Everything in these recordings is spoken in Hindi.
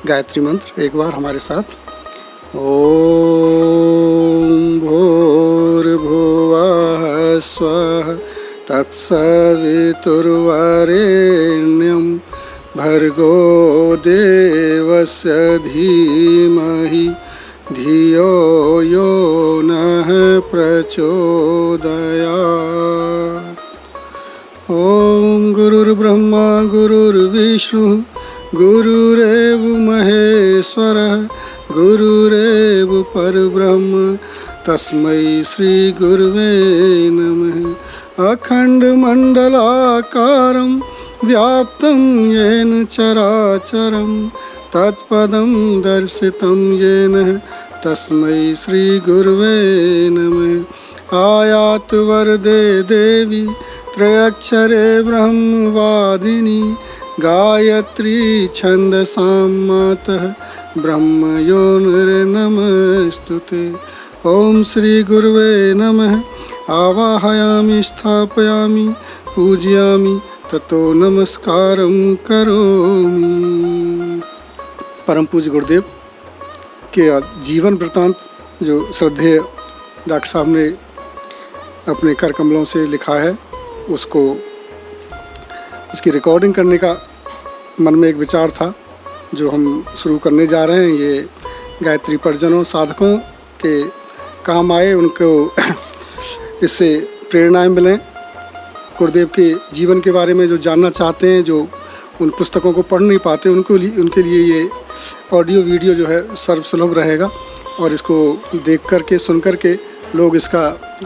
गायत्री मंत्र एक बार हमारे साथ। ओम भूर्भुवः स्वः तत्सवितुर्वरेण्यं भर्गो देवस्य धीमहि धियो यो नः प्रचोदयात्। ओम गुरुर्ब्रह्मा गुरुर्विष्णु गुरुरेव महेश्वरः गुरुरेव परब्रह्म तस्मै श्री गुरुवे नमः। अखण्डमण्डलाकारं व्याप्तं येन चराचरं तत्पदं दर्शितं येन तस्मै श्री गुरुवे नमः। आयात वरदे देवी त्रयक्षरे ब्रह्मवादिनी गायत्री छन्दसां मातः ब्रह्मयोनिर्नमस्तुते। ओम श्री गुरुवे नमः। आवाहयामि स्थापयामि पूजयामि ततो नमस्कारं करोमि। परम पूज्य गुरुदेव के जीवन वृत्तांत जो श्रद्धेय डॉक्टर साहब ने अपने कर कमलों से लिखा है, उसकी रिकॉर्डिंग करने का मन में एक विचार था जो हम शुरू करने जा रहे हैं। ये गायत्री परिजनों साधकों के काम आए, उनको इससे प्रेरणाएं मिलें। गुरुदेव के जीवन के बारे में जो जानना चाहते हैं, जो उन पुस्तकों को पढ़ नहीं पाते, उनके लिए ये ऑडियो वीडियो जो है सर्वसुलभ रहेगा और इसको देख कर के सुन कर के लोग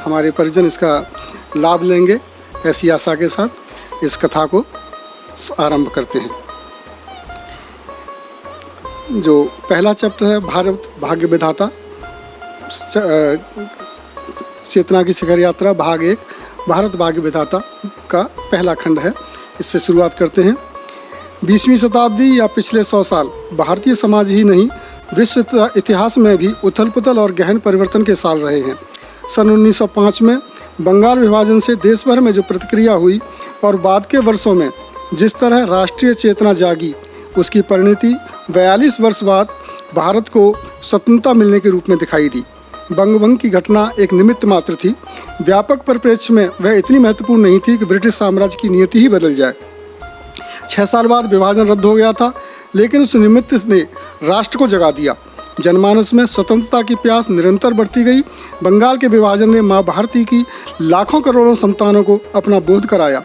हमारे परिजन इसका लाभ लेंगे। ऐसी आशा के साथ इस कथा को आरंभ करते हैं। जो पहला चैप्टर है भारत भाग्य विधाता चेतना की शिखर यात्रा भाग 1 भारत भाग्य विधाता का पहला खंड है। इससे शुरुआत करते हैं। 20वीं शताब्दी या पिछले 100 साल भारतीय समाज ही नहीं विश्व इतिहास में भी उथल पुथल और गहन परिवर्तन के साल रहे हैं। सन 1905 में बंगाल विभाजन से देश भर में जो प्रतिक्रिया हुई और बाद के वर्षों में जिस तरह राष्ट्रीय चेतना जागी, उसकी परिणति 42 वर्ष बाद भारत को स्वतंत्रता मिलने के रूप में दिखाई दी। बंगभंग की घटना एक निमित्त मात्र थी। व्यापक परिप्रेक्ष्य में वह इतनी महत्वपूर्ण नहीं थी कि ब्रिटिश साम्राज्य की नीति ही बदल जाए। 6 साल बाद विभाजन रद्द हो गया था, लेकिन उस निमित्त ने राष्ट्र को जगा दिया। जनमानस में स्वतंत्रता की प्यास निरंतर बढ़ती गई। बंगाल के विभाजन ने माँ भारती की लाखों करोड़ों संतानों को अपना बोध कराया।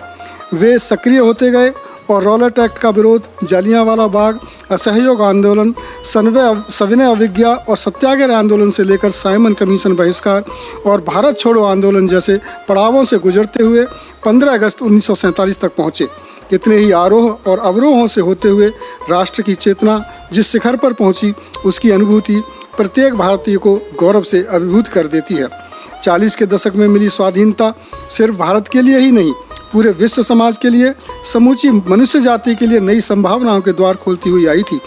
वे सक्रिय होते गए और रॉलेट एक्ट का विरोध, जलियांवाला बाग, असहयोग आंदोलन, सविनय अवज्ञा और सत्याग्रह आंदोलन से लेकर साइमन कमीशन बहिष्कार और भारत छोड़ो आंदोलन जैसे पड़ावों से गुजरते हुए 15 अगस्त 1947 तक पहुँचे। कितने ही आरोह और अवरोहों से होते हुए राष्ट्र की चेतना जिस शिखर पर पहुंची, उसकी अनुभूति प्रत्येक भारतीय को गौरव से अभिभूत कर देती है। 40 के दशक में मिली स्वाधीनता सिर्फ भारत के लिए ही नहीं, पूरे विश्व समाज के लिए, समूची मनुष्य जाति के लिए नई संभावनाओं के द्वार खोलती हुई आई थी।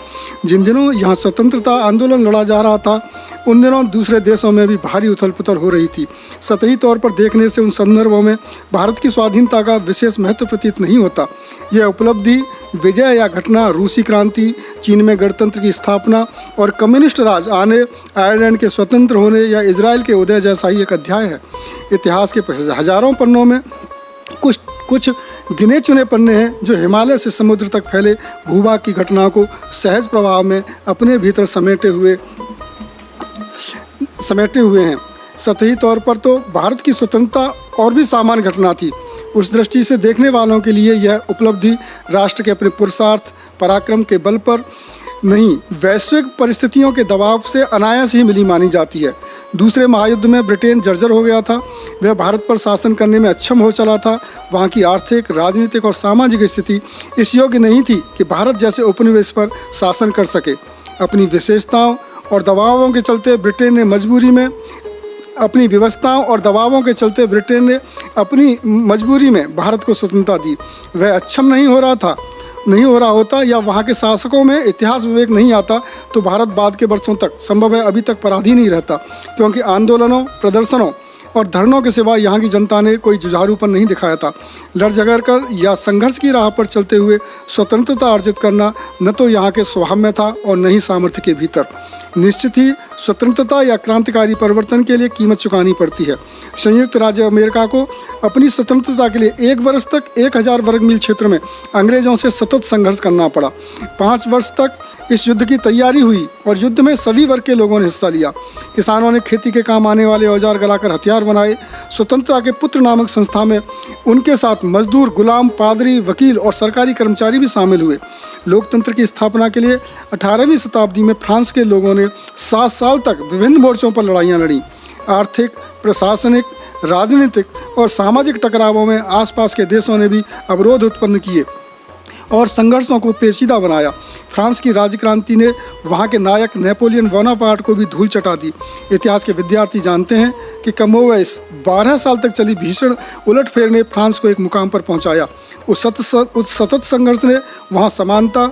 जिन दिनों यहाँ स्वतंत्रता आंदोलन लड़ा जा रहा था, उन दिनों दूसरे देशों में भी भारी उथल पुथल हो रही थी। सतही तौर पर देखने से उन संदर्भों में भारत की स्वाधीनता का विशेष महत्व प्रतीत नहीं होता। यह उपलब्धि, विजय या घटना, रूसी क्रांति, चीन में गणतंत्र की स्थापना और कम्युनिस्ट राज आने, आयरलैंड के स्वतंत्र होने या इजराइल के उदय जैसा ही एक अध्याय है। इतिहास के हजारों पन्नों में कुछ गिने चुने पन्ने हैं जो हिमालय से समुद्र तक फैले भूभाग की घटनाओं को सहज प्रभाव में अपने भीतर समेटे हुए हैं। सतही तौर पर तो भारत की स्वतंत्रता और भी सामान्य घटना थी। उस दृष्टि से देखने वालों के लिए यह उपलब्धि राष्ट्र के अपने पुरुषार्थ पराक्रम के बल पर नहीं, वैश्विक परिस्थितियों के दबाव से अनायास ही मिली मानी जाती है। दूसरे महायुद्ध में ब्रिटेन जर्जर हो गया था। वह भारत पर शासन करने में अक्षम हो चला था। वहाँ की आर्थिक, राजनीतिक और सामाजिक स्थिति इस योग्य नहीं थी कि भारत जैसे उपनिवेश पर शासन कर सके। अपनी विशेषताओं और दबावों के चलते ब्रिटेन ने मजबूरी में भारत को स्वतंत्रता दी। वह अक्षम नहीं हो रहा होता या वहाँ के शासकों में इतिहास विवेक नहीं आता तो भारत बाद के वर्षों तक, संभव है अभी तक, पराधीन ही रहता, क्योंकि आंदोलनों, प्रदर्शनों, और धरनों के सिवा यहाँ की जनता ने कोई जुझारूपन नहीं दिखाया था। लड़ झगड़ कर या संघर्ष की राह पर चलते हुए स्वतंत्रता अर्जित करना न तो यहाँ के स्वभाव में था और न ही सामर्थ्य के भीतर। निश्चित ही स्वतंत्रता या क्रांतिकारी परिवर्तन के लिए कीमत चुकानी पड़ती है। संयुक्त राज्य अमेरिका को अपनी स्वतंत्रता के लिए 1 वर्ष तक 1000 वर्ग मील क्षेत्र में अंग्रेजों से सतत संघर्ष करना पड़ा। 5 वर्ष तक इस युद्ध की तैयारी हुई और युद्ध में सभी वर्ग के लोगों ने हिस्सा लिया। किसानों ने खेती के काम आने वाले औजार गलाकर हथियार बनाए। स्वतंत्रता के पुत्र नामक संस्था में उनके साथ मजदूर, गुलाम, पादरी, वकील और सरकारी कर्मचारी भी शामिल हुए। लोकतंत्र की स्थापना के लिए 18वीं शताब्दी में फ्रांस के लोगों ने 7 साल तक विभिन्न मोर्चों पर लड़ाइयाँ लड़ी। आर्थिक, प्रशासनिक, राजनीतिक और सामाजिक टकरावों में आसपास के देशों ने भी अवरोध उत्पन्न किए और संघर्षों को पेचीदा बनाया। फ्रांस की राज्य क्रांति ने वहाँ के नायक नेपोलियन बोनापार्ट को भी धूल चटा दी। इतिहास के विद्यार्थी जानते हैं कि कमोवेश 12 साल तक चली भीषण उलटफेर ने फ्रांस को एक मुकाम पर पहुँचाया। उस सतत संघर्ष ने वहाँ समानता,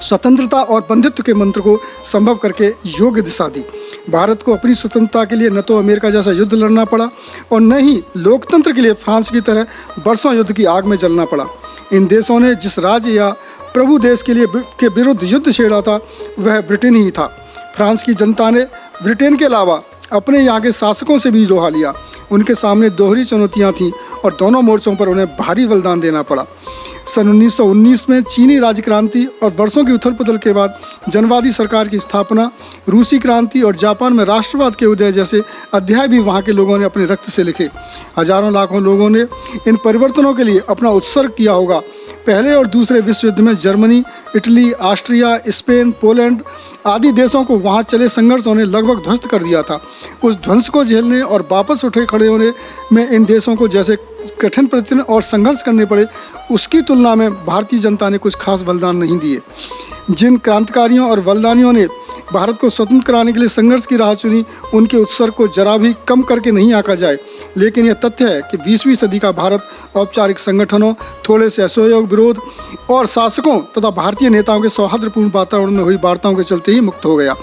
स्वतंत्रता और बंधुत्व के मंत्र को संभव करके योग्य दिशा दी। भारत को अपनी स्वतंत्रता के लिए न तो अमेरिका जैसा युद्ध लड़ना पड़ा और न ही लोकतंत्र के लिए फ्रांस की तरह बरसों युद्ध की आग में जलना पड़ा। इन देशों ने जिस राज्य या प्रभु देश के विरुद्ध युद्ध छेड़ा था वह ब्रिटेन ही था। फ्रांस की जनता ने ब्रिटेन के अलावा अपने यहाँ के शासकों से भी लोहा लिया। उनके सामने दोहरी चुनौतियाँ थीं और दोनों मोर्चों पर उन्हें भारी बलिदान देना पड़ा। सन 1919 में चीनी राज्य क्रांति और वर्षों की उथल पुथल के बाद जनवादी सरकार की स्थापना, रूसी क्रांति और जापान में राष्ट्रवाद के उदय जैसे अध्याय भी वहाँ के लोगों ने अपने रक्त से लिखे। हजारों लाखों लोगों ने इन परिवर्तनों के लिए अपना उत्सर्ग किया होगा। पहले और दूसरे विश्व युद्ध में Germany, Italy, Austria, Spain, Poland आदि देशों को वहाँ चले संघर्षों ने लगभग ध्वस्त कर दिया था। उस ध्वंस को झेलने और वापस उठे खड़े होने में इन देशों को जैसे कठिन प्रयत्न और संघर्ष करने पड़े, उसकी तुलना में भारतीय जनता ने कुछ खास बलिदान नहीं दिए। जिन क्रांतिकारियों और बलिदानियों ने भारत को स्वतंत्र कराने के लिए संघर्ष की राह चुनी, उनके उत्सर्ग को जरा भी कम करके नहीं आंका जाए। लेकिन यह तथ्य है कि 20वीं सदी का भारत औपचारिक संगठनों, थोड़े से असहयोग विरोध और शासकों तथा भारतीय नेताओं के सौहार्दपूर्ण वातावरण में हुई वार्ताओं के चलते ही मुक्त हो गया।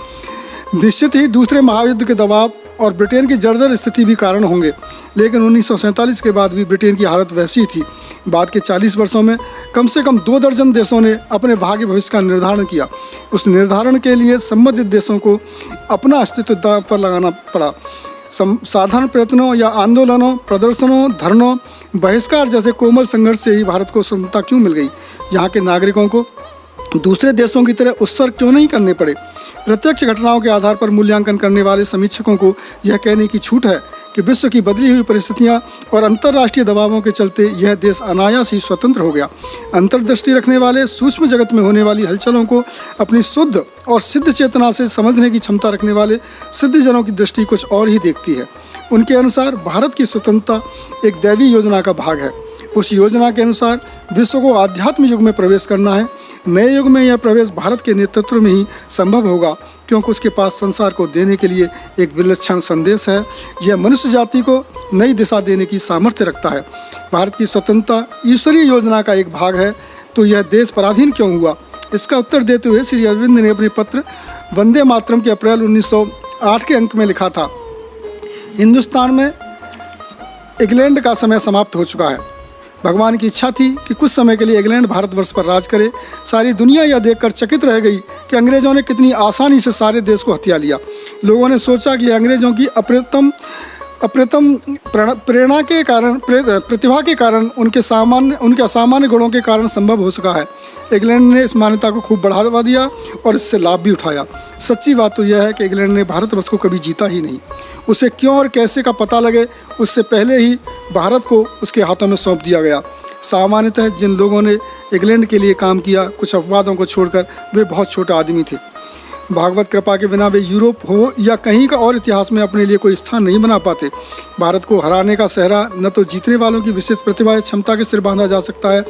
निश्चित ही दूसरे महायुद्ध के दबाव और ब्रिटेन की जर्जर स्थिति भी कारण होंगे, लेकिन 1947 के बाद भी ब्रिटेन की हालत वैसी थी। बाद के 40 वर्षों में कम से कम 2 दर्जन देशों ने अपने भाग्य भविष्य का निर्धारण किया। उस निर्धारण के लिए संबंधित देशों को अपना अस्तित्व दांव पर लगाना पड़ा। साधारण प्रयत्नों या आंदोलनों, प्रदर्शनों, धरनों, बहिष्कार जैसे कोमल संघर्ष से ही भारत को स्वतंत्रता क्यों मिल गई? यहाँ के नागरिकों को दूसरे देशों की तरह उत्सर्ग क्यों नहीं करने पड़े? प्रत्यक्ष घटनाओं के आधार पर मूल्यांकन करने वाले समीक्षकों को यह कहने की छूट है कि विश्व की बदली हुई परिस्थितियां और अंतर्राष्ट्रीय दबावों के चलते यह देश अनायास ही स्वतंत्र हो गया। अंतर्दृष्टि रखने वाले सूक्ष्म जगत में होने वाली हलचलों को अपनी शुद्ध और सिद्ध चेतना से समझने की क्षमता रखने वाले सिद्धजनों की दृष्टि कुछ और ही देखती है। उनके अनुसार भारत की स्वतंत्रता एक दैवी योजना का भाग है। उस योजना के अनुसार विश्व को आध्यात्म युग में प्रवेश करना है। नए युग में यह प्रवेश भारत के नेतृत्व में ही संभव होगा, क्योंकि उसके पास संसार को देने के लिए एक विलक्षण संदेश है। यह मनुष्य जाति को नई दिशा देने की सामर्थ्य रखता है। भारत की स्वतंत्रता ईश्वरीय योजना का एक भाग है, तो यह देश पराधीन क्यों हुआ? इसका उत्तर देते हुए श्री अरविंद ने अपने पत्र वंदे मातरम के अप्रैल 1908 के अंक में लिखा था, हिंदुस्तान में इंग्लैंड का समय समाप्त हो चुका है। भगवान की इच्छा थी कि कुछ समय के लिए इंग्लैंड भारतवर्ष पर राज करे। सारी दुनिया यह देखकर चकित रह गई कि अंग्रेजों ने कितनी आसानी से सारे देश को हथिया लिया। लोगों ने सोचा कि अंग्रेजों की अप्रतिम प्रेरणा के कारण, प्रतिभा के कारण, उनके असामान्य गुणों के कारण संभव हो सका है। इंग्लैंड ने इस मान्यता को खूब बढ़ावा दिया और इससे लाभ भी उठाया। सच्ची बात तो यह है कि इंग्लैंड ने भारतवर्ष को कभी जीता ही नहीं। उसे क्यों और कैसे का पता लगे, उससे पहले ही भारत को उसके हाथों में सौंप दिया गया। सामान्यतः जिन लोगों ने इंग्लैंड के लिए काम किया, कुछ अपवादों को छोड़कर वे बहुत छोटे आदमी थे। भागवत कृपा के बिना वे यूरोप हो या कहीं का और इतिहास में अपने लिए कोई स्थान नहीं बना पाते। भारत को हराने का सहरा न तो जीतने वालों की विशेष प्रतिभा या क्षमता के सिर बांधा जा सकता है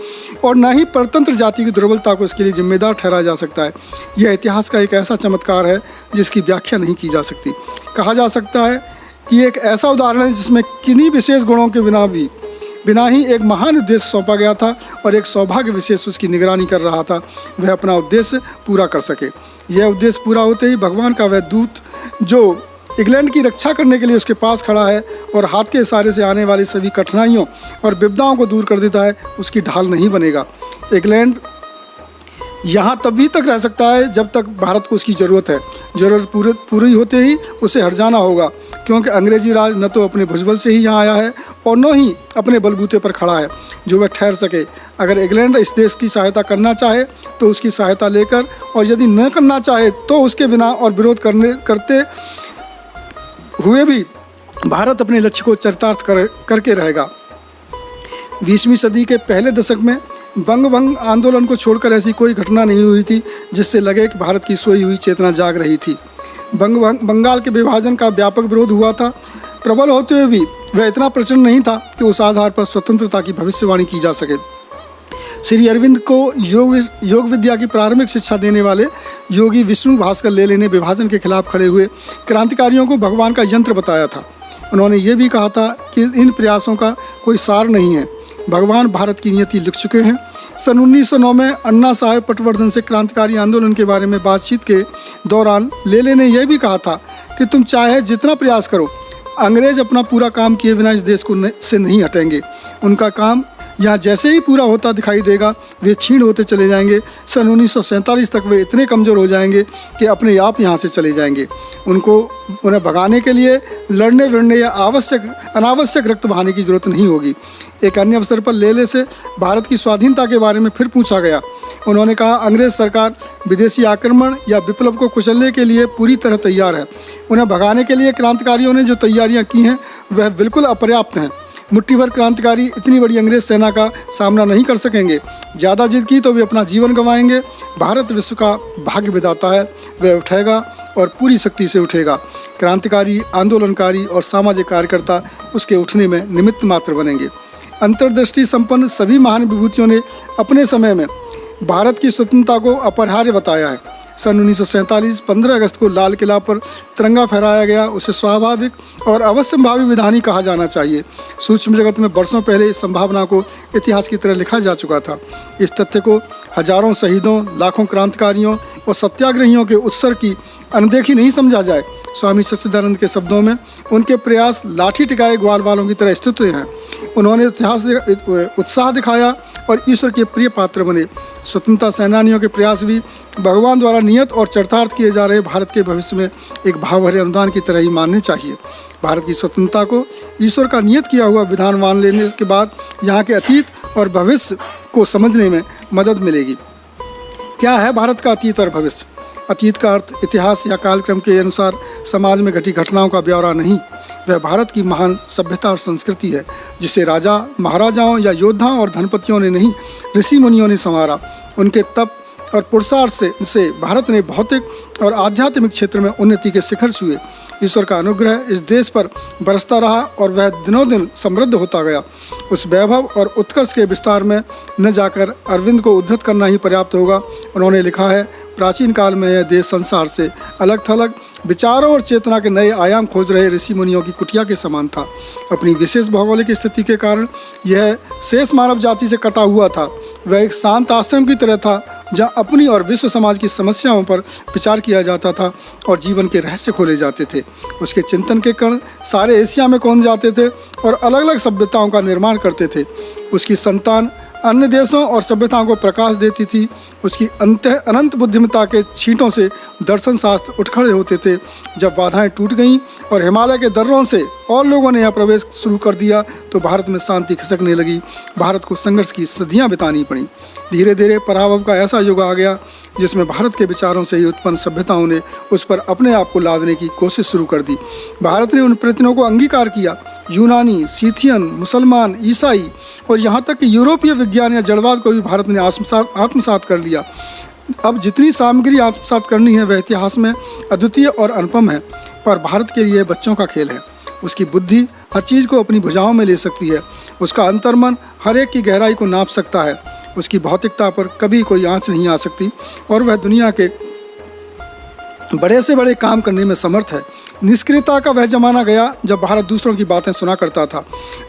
और न ही परतंत्र जाति की दुर्बलता को इसके लिए जिम्मेदार ठहराया जा सकता है। यह इतिहास का एक ऐसा चमत्कार है जिसकी व्याख्या नहीं की जा सकती। कहा जा सकता है कि एक ऐसा उदाहरण है जिसमें किन्हीं विशेष गुणों के बिना ही एक महान उद्देश्य सौंपा गया था और एक सौभाग्य विशेष उसकी निगरानी कर रहा था, वह अपना उद्देश्य पूरा कर सके। यह उद्देश्य पूरा होते ही भगवान का वह दूत जो इंग्लैंड की रक्षा करने के लिए उसके पास खड़ा है और हाथ के इशारे से आने वाली सभी कठिनाइयों और विपदाओं को दूर कर देता है, उसकी ढाल नहीं बनेगा। इंग्लैंड यहाँ तभी तक रह सकता है जब तक भारत को उसकी ज़रूरत है। ज़रूरत पूरी होते ही उसे हट जाना होगा, क्योंकि अंग्रेजी राज न तो अपने भुजबल से ही यहाँ आया है और न ही अपने बलबूते पर खड़ा है जो वह ठहर सके। अगर इंग्लैंड इस देश की सहायता करना चाहे तो उसकी सहायता लेकर, और यदि न करना चाहे तो उसके बिना और विरोध करते हुए भी भारत अपने लक्ष्य को चरितार्थ करके रहेगा। 20वीं सदी के पहले दशक में बंग आंदोलन को छोड़कर ऐसी कोई घटना नहीं हुई थी जिससे लगे कि भारत की सोई हुई चेतना जाग रही थी। बंगाल के विभाजन का व्यापक विरोध हुआ था। प्रबल होते हुए भी वह इतना प्रचंड नहीं था कि उस आधार पर स्वतंत्रता की भविष्यवाणी की जा सके। श्री अरविंद को योग विद्या की प्रारंभिक शिक्षा देने वाले योगी विष्णु भास्कर लेले ने विभाजन के खिलाफ खड़े हुए क्रांतिकारियों को भगवान का यंत्र बताया था। उन्होंने ये भी कहा था कि इन प्रयासों का कोई सार नहीं है, भगवान भारत की नियति लिख चुके हैं। सन 1909 में अन्ना साहेब पटवर्धन से क्रांतिकारी आंदोलन के बारे में बातचीत के दौरान लेले ने यह भी कहा था कि तुम चाहे जितना प्रयास करो, अंग्रेज अपना पूरा काम किए बिना इस देश को से नहीं हटेंगे। उनका काम यहाँ जैसे ही पूरा होता दिखाई देगा वे क्षीण होते चले जाएंगे। सन 1947 तक वे इतने कमज़ोर हो जाएंगे कि अपने आप यहाँ से चले जाएंगे। उन्हें भगाने के लिए लड़ने भिड़ने या अनावश्यक रक्त बहाने की जरूरत नहीं होगी। एक अन्य अवसर पर लेले से भारत की स्वाधीनता के बारे में फिर पूछा गया। उन्होंने कहा, अंग्रेज सरकार विदेशी आक्रमण या विप्लव को कुचलने के लिए पूरी तरह तैयार है। उन्हें भगाने के लिए क्रांतिकारियों ने जो तैयारियां की हैं वह बिल्कुल अपर्याप्त हैं। मुट्ठी भर क्रांतिकारी इतनी बड़ी अंग्रेज सेना का सामना नहीं कर सकेंगे। ज़्यादा जिद की तो वे अपना जीवन गंवाएंगे। भारत विश्व का भाग्य विधाता है, वह उठेगा और पूरी शक्ति से उठेगा। क्रांतिकारी, आंदोलनकारी और सामाजिक कार्यकर्ता उसके उठने में निमित्त मात्र बनेंगे। अंतर्दृष्टि संपन्न सभी महान विभूतियों ने अपने समय में भारत की स्वतंत्रता को अपरिहार्य बताया है। सन 1947 15 अगस्त को लाल किला पर तिरंगा फहराया गया। उसे स्वाभाविक और अवश्यंभावी विधान ही कहा जाना चाहिए। सूक्ष्म जगत में बरसों पहले इस संभावना को इतिहास की तरह लिखा जा चुका था। इस तथ्य को हजारों शहीदों, लाखों क्रांतिकारियों और सत्याग्रहियों के उत्सर्ग की अनदेखी नहीं समझा जाए। स्वामी सच्चिदानंद के शब्दों में, उनके प्रयास लाठी टिकाए ग्वाल वालों की तरह स्थित हैं। उन्होंने उत्साह दिखाया और ईश्वर के प्रिय पात्र बने। स्वतंत्रता सेनानियों के प्रयास भी भगवान द्वारा नियत और चरितार्थ किए जा रहे भारत के भविष्य में एक भाव भरे अनुदान की तरह ही मानने चाहिए। भारत की स्वतंत्रता को ईश्वर का नियत किया हुआ विधान मान लेने के बाद यहाँ के अतीत और भविष्य को समझने में मदद मिलेगी। क्या है भारत का अतीत और भविष्य? अतीत का अर्थ इतिहास या कालक्रम के अनुसार समाज में घटी घटनाओं का ब्यौरा नहीं, वह भारत की महान सभ्यता और संस्कृति है जिसे राजा महाराजाओं या योद्धाओं और धनपतियों ने नहीं, ऋषि मुनियों ने संवारा। उनके तप और पुरुषार्थ से भारत ने भौतिक और आध्यात्मिक क्षेत्र में उन्नति के शिखर छुए। ईश्वर का अनुग्रह इस देश पर बरसता रहा और वह दिनों दिन समृद्ध होता गया। उस वैभव और उत्कर्ष के विस्तार में न जाकर अरविंद को उद्धृत करना ही पर्याप्त होगा। उन्होंने लिखा है, प्राचीन काल में यह देश संसार से अलग थलग विचारों और चेतना के नए आयाम खोज रहे ऋषि मुनियों की कुटिया के समान था। अपनी विशेष भौगोलिक स्थिति के कारण यह शेष मानव जाति से कटा हुआ था। वह एक शांत आश्रम की तरह था जहां अपनी और विश्व समाज की समस्याओं पर विचार किया जाता था और जीवन के रहस्य खोले जाते थे। उसके चिंतन के कण सारे एशिया में कौंध जाते थे और अलग अलग सभ्यताओं का निर्माण करते थे। उसकी संतान अन्य देशों और सभ्यताओं को प्रकाश देती थी। उसकी अनंत बुद्धिमत्ता के छींटों से दर्शन शास्त्र उठ खड़े होते थे। जब बाधाएं टूट गईं और हिमालय के दर्रों से और लोगों ने यहाँ प्रवेश शुरू कर दिया तो भारत में शांति खिसकने लगी। भारत को संघर्ष की सदियां बितानी पड़ी। धीरे धीरे पराभव का ऐसा युग आ गया जिसमें भारत के विचारों से ही उत्पन्न सभ्यताओं ने उस पर अपने आप को लादने की कोशिश शुरू कर दी। भारत ने उन प्रयत्नों को अंगीकार किया। यूनानी, सीथियन, मुसलमान, ईसाई और यहाँ तक कि यूरोपीय विज्ञान या जड़वाद को भी भारत ने आत्मसात कर लिया। अब जितनी सामग्री आत्मसात करनी है वह इतिहास में अद्वितीय और अनुपम है, पर भारत के लिए बच्चों का खेल है। उसकी बुद्धि हर चीज़ को अपनी भुजाओं में ले सकती है। उसका अंतर्मन हर एक की गहराई को नाप सकता है। उसकी भौतिकता पर कभी कोई आंच नहीं आ सकती और वह दुनिया के बड़े से बड़े काम करने में समर्थ है। निष्क्रियता का वह जमाना गया जब भारत दूसरों की बातें सुना करता था।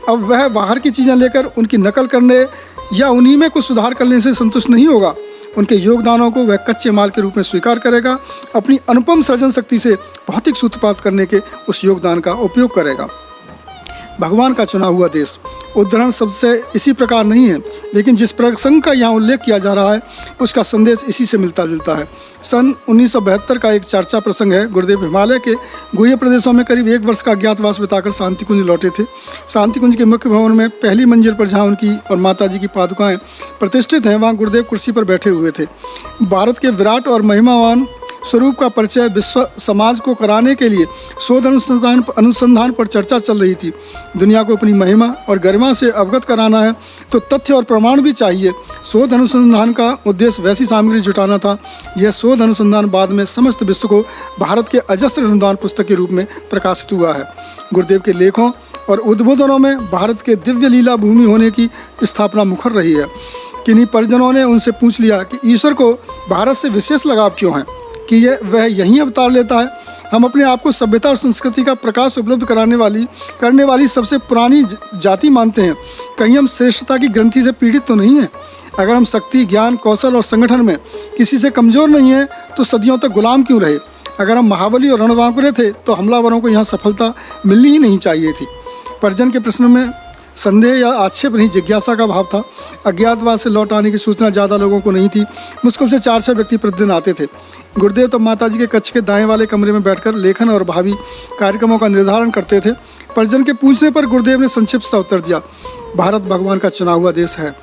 अब वह बाहर की चीज़ें लेकर उनकी नकल करने या उन्हीं में कुछ सुधार करने से संतुष्ट नहीं होगा। उनके योगदानों को वह कच्चे माल के रूप में स्वीकार करेगा, अपनी अनुपम सृजन शक्ति से भौतिक सूत्रपात करने के उस योगदान का उपयोग करेगा। भगवान का चुना हुआ देश उद्धरण शब्द से इसी प्रकार नहीं है, लेकिन जिस प्रसंग का यहाँ उल्लेख किया जा रहा है उसका संदेश इसी से मिलता जुलता है। सन 1972 का एक चर्चा प्रसंग है। गुरुदेव हिमालय के गुह्य प्रदेशों में करीब 1 वर्ष का अज्ञातवास बिताकर शांति कुंज लौटे थे। शांति कुंज के मुख्य भवन में पहली मंजिल पर जहाँ उनकी और माता जी की पादुकाएँ प्रतिष्ठित हैं, वहाँ गुरुदेव कुर्सी पर बैठे हुए थे। भारत के विराट और महिमावान स्वरूप का परिचय विश्व समाज को कराने के लिए शोध अनुसंधान पर चर्चा चल रही थी। दुनिया को अपनी महिमा और गरिमा से अवगत कराना है तो तथ्य और प्रमाण भी चाहिए। शोध अनुसंधान का उद्देश्य वैसी सामग्री जुटाना था। यह शोध अनुसंधान बाद में समस्त विश्व को भारत के अजस्त्र अनुदान पुस्तक के रूप में प्रकाशित हुआ है। गुरुदेव के लेखों और उद्बोधनों में भारत के दिव्य लीला भूमि होने की स्थापना मुखर रही है। किन्हीं परिजनों ने उनसे पूछ लिया कि ईश्वर को भारत से विशेष लगाव क्यों है कि वह यहीं अवतार लेता है। हम अपने आप को सभ्यता और संस्कृति का प्रकाश उपलब्ध करने वाली सबसे पुरानी जाति मानते हैं। कहीं हम श्रेष्ठता की ग्रंथि से पीड़ित तो नहीं हैं? अगर हम शक्ति, ज्ञान, कौशल और संगठन में किसी से कमज़ोर नहीं हैं तो सदियों तक गुलाम क्यों रहे? अगर हम महाबली और रणवांकुरे थे तो हमलावरों को यहाँ सफलता मिलनी ही नहीं चाहिए थी। परिजन के प्रश्न में संदेह या आक्षेप नहीं, जिज्ञासा का भाव था। अज्ञातवास से लौट आने की सूचना ज़्यादा लोगों को नहीं थी। मुश्किल से 4-6 व्यक्ति प्रतिदिन आते थे। गुरुदेव तो माता जी के कक्ष के दाएं वाले कमरे में बैठकर लेखन और भावी कार्यक्रमों का निर्धारण करते थे। परिजन के पूछने पर गुरुदेव ने संक्षिप्त सा उत्तर दिया, भारत भगवान का चुना हुआ देश है।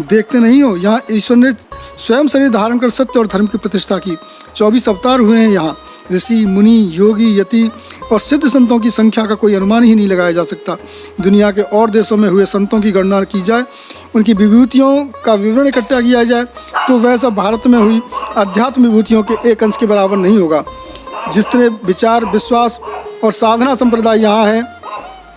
देखते नहीं हो, यहाँ ईश्वर ने स्वयं शरीर धारण कर सत्य और धर्म की प्रतिष्ठा की। 24 अवतार हुए हैं यहाँ। ऋषि, मुनि, योगी, यति और सिद्ध संतों की संख्या का कोई अनुमान ही नहीं लगाया जा सकता। दुनिया के और देशों में हुए संतों की गणना की जाए, उनकी विभूतियों का विवरण इकट्ठा किया जाए तो वह सब भारत में हुई अध्यात्म विभूतियों के एक अंश के बराबर नहीं होगा। जितने विचार, विश्वास और साधना संप्रदाय यहाँ हैं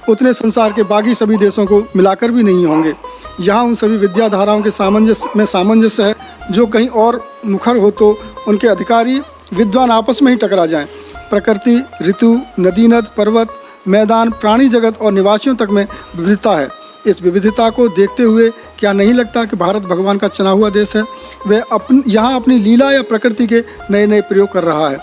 उतने संसार के बाकी सभी देशों को मिलाकर भी नहीं होंगे। यहाँ उन सभी विद्याधाराओं के सामंजस्य है जो कहीं और मुखर हो तो उनके अधिकारी विद्वान आपस में ही टकरा जाएं। प्रकृति, ऋतु, नदी, नद, पर्वत, मैदान, प्राणी जगत और निवासियों तक में विविधता है। इस विविधता को देखते हुए क्या नहीं लगता कि भारत भगवान का चुना हुआ देश है? वह यहाँ अपनी लीला या प्रकृति के नए नए प्रयोग कर रहा है।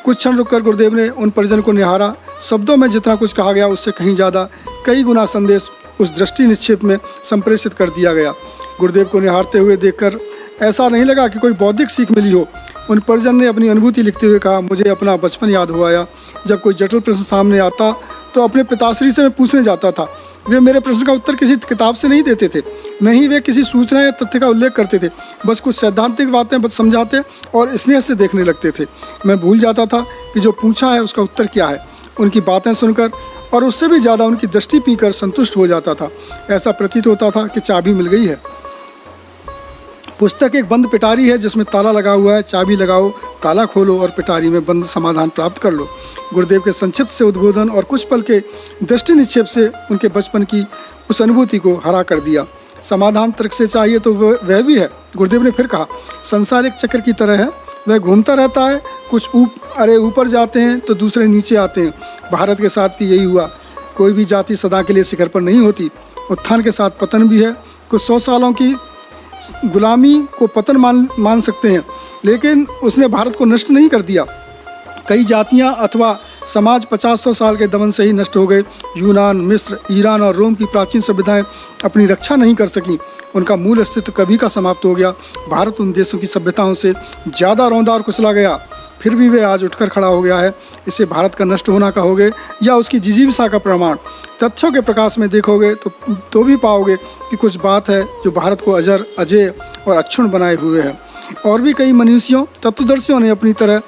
कुछ क्षण रुककर गुरुदेव ने उन परिजन को निहारा। शब्दों में जितना कुछ कहा गया उससे कहीं ज़्यादा, कई गुना संदेश उस दृष्टि निक्षेप में संप्रेषित कर दिया गया। गुरुदेव को निहारते हुए देखकर ऐसा नहीं लगा कि कोई बौद्धिक सीख मिली हो। उन परिजन ने अपनी अनुभूति लिखते हुए कहा, मुझे अपना बचपन याद हो आया। जब कोई जटिल प्रश्न सामने आता तो अपने पिताश्री से मैं पूछने जाता था। वे मेरे प्रश्न का उत्तर किसी किताब से नहीं देते थे, नहीं वे किसी सूचना या तथ्य का उल्लेख करते थे। बस कुछ सैद्धांतिक बातें समझाते और स्नेह से देखने लगते थे। मैं भूल जाता था कि जो पूछा है उसका उत्तर क्या है। उनकी बातें सुनकर और उससे भी ज़्यादा उनकी दृष्टि पीकर संतुष्ट हो जाता था। ऐसा प्रतीत होता था कि चाबी मिल गई है। पुस्तक एक बंद पिटारी है जिसमें ताला लगा हुआ है। चाबी लगाओ, ताला खोलो और पिटारी में बंद समाधान प्राप्त कर लो। गुरुदेव के संक्षिप्त से उद्बोधन और कुछ पल के दृष्टि निक्षेप से उनके बचपन की उस अनुभूति को हरा कर दिया। समाधान तर्क से चाहिए तो वह भी है। गुरुदेव ने फिर कहा, संसार एक चक्र की तरह है, वह घूमता रहता है। कुछ ऊपर जाते हैं तो दूसरे नीचे आते हैं। भारत के साथ भी यही हुआ। कोई भी जाति सदा के लिए शिखर पर नहीं होती। उत्थान के साथ पतन भी है। कुछ 100 सालों की गुलामी को पतन मान सकते हैं, लेकिन उसने भारत को नष्ट नहीं कर दिया। कई जातियां अथवा समाज 50-100 साल के दमन से ही नष्ट हो गए। यूनान, मिस्र, ईरान और रोम की प्राचीन सभ्यताएं अपनी रक्षा नहीं कर सकीं। उनका मूल अस्तित्व कभी का समाप्त हो गया। भारत उन देशों की सभ्यताओं से ज़्यादा रौंदा और कुचला गया, फिर भी वे आज उठकर खड़ा हो गया है। इसे भारत का नष्ट होना कहोगे या उसकी जिजीविसा का प्रमाण? तथ्यों के प्रकाश में देखोगे तो भी पाओगे कि कुछ बात है जो भारत को अजर, अजय और अक्षुण्ण बनाए हुए है। और भी कई मनुष्यों, तत्वदर्शियों ने अपनी तरह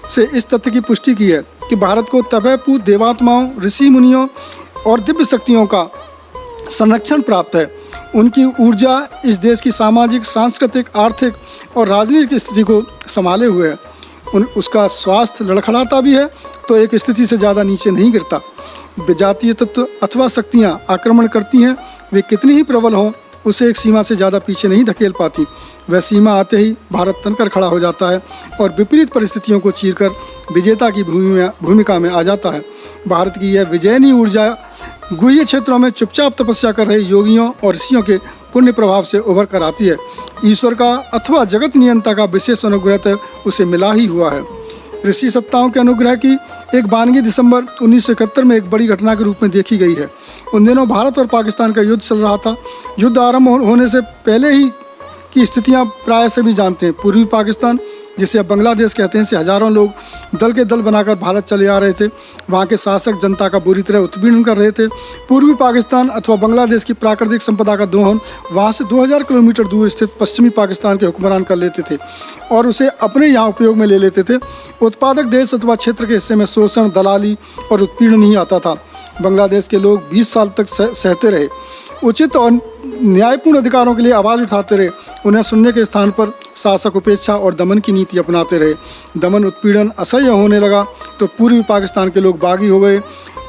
से इस तथ्य की पुष्टि की है कि भारत को तपयपूत देवात्माओं, ऋषि मुनियों और दिव्य शक्तियों का संरक्षण प्राप्त है। उनकी ऊर्जा इस देश की सामाजिक, सांस्कृतिक, आर्थिक और राजनीतिक स्थिति को संभाले हुए है। उसका स्वास्थ्य लड़खड़ाता भी है तो एक स्थिति से ज़्यादा नीचे नहीं गिरता। विजातीय तत्व अथवा शक्तियाँ आक्रमण करती हैं, वे कितनी ही प्रबल हों उसे एक सीमा से ज़्यादा पीछे नहीं धकेल पाती। वह सीमा आते ही भारत तनकर खड़ा हो जाता है और विपरीत परिस्थितियों को चीरकर विजेता की भूमिका में आ जाता है। भारत की यह विजयनी ऊर्जा गुह्य क्षेत्रों में चुपचाप तपस्या कर रहे योगियों और ऋषियों के पुण्य प्रभाव से उभर कर आती है। ईश्वर का अथवा जगत नियंता का विशेष अनुग्रह तो उसे मिला ही हुआ है। ऋषि सत्ताओं के अनुग्रह की एक वानगी दिसंबर 1971 में एक बड़ी घटना के रूप में देखी गई है। उन दिनों भारत और पाकिस्तान का युद्ध चल रहा था। युद्ध आरंभ होने से पहले ही की स्थितियां प्राय सभी जानते हैं। पूर्वी पाकिस्तान, जिसे अब बांग्लादेश कहते हैं, से हजारों लोग दल के दल बनाकर भारत चले आ रहे थे। वहाँ के शासक जनता का बुरी तरह उत्पीड़न कर रहे थे। पूर्वी पाकिस्तान अथवा बांग्लादेश की प्राकृतिक संपदा का दोहन वहाँ से 2000 किलोमीटर दूर स्थित पश्चिमी पाकिस्तान के हुक्मरान कर लेते थे और उसे अपने यहाँ उपयोग में ले लेते थे। उत्पादक देश अथवा क्षेत्र के हिस्से में शोषण, दलाली और उत्पीड़न ही आता था। बांग्लादेश के लोग 20 साल तक सहते रहे, उचित और न्यायपूर्ण अधिकारों के लिए आवाज़ उठाते रहे। उन्हें सुनने के स्थान पर शासक उपेक्षा और दमन की नीति अपनाते रहे। दमन उत्पीड़न असह्य होने लगा तो पूर्वी पाकिस्तान के लोग बागी हो गए।